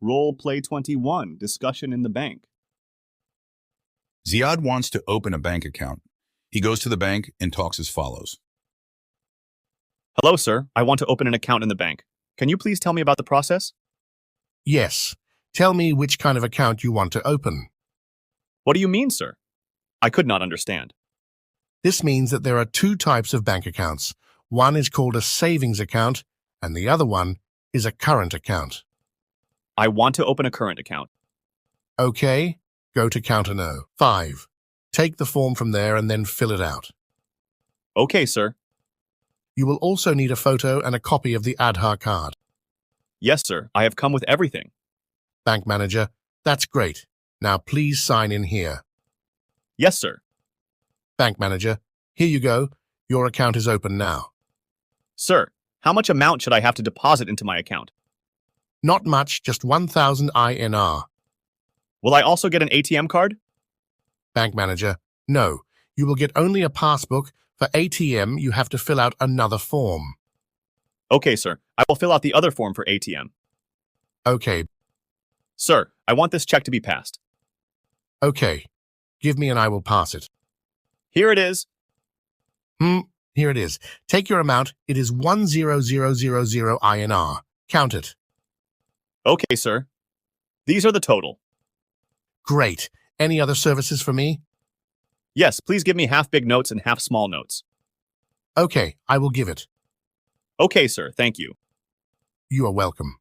Role play 21, discussion in the bank. Ziad wants to open a bank account. He goes to the bank and talks as follows. Hello, sir. I want to open an account in the bank. Can you please tell me about the process? Yes. Tell me which kind of account you want to open. What do you mean, sir? I could not understand. This means that there are two types of bank accounts. One is called a savings account, and the other one is a current account. I want to open a current account. Okay, go to counter no. 5. Take the form from there and then fill it out. Okay, sir. You will also need a photo and a copy of the Aadhaar card. Yes, sir. I have come with everything. Bank manager, that's great. Now please sign in here. Yes, sir. Bank manager, here you go. Your account is open now. Sir, how much amount should I have to deposit into my account? Not much, just 1,000 INR. Will I also get an ATM card? Bank manager, no. You will get only a passbook. For ATM, you have to fill out another form. Okay, sir. I will fill out the other form for ATM. Okay. Sir, I want this check to be passed. Okay. Give me and I will pass it. Here it is. Here it is. Take your amount. It is 10000 INR. Count it. Okay, sir. These are the total. Great. Any other services for me? Yes, please give me half big notes and half small notes. Okay, I will give it. Okay, sir. Thank you. You are welcome.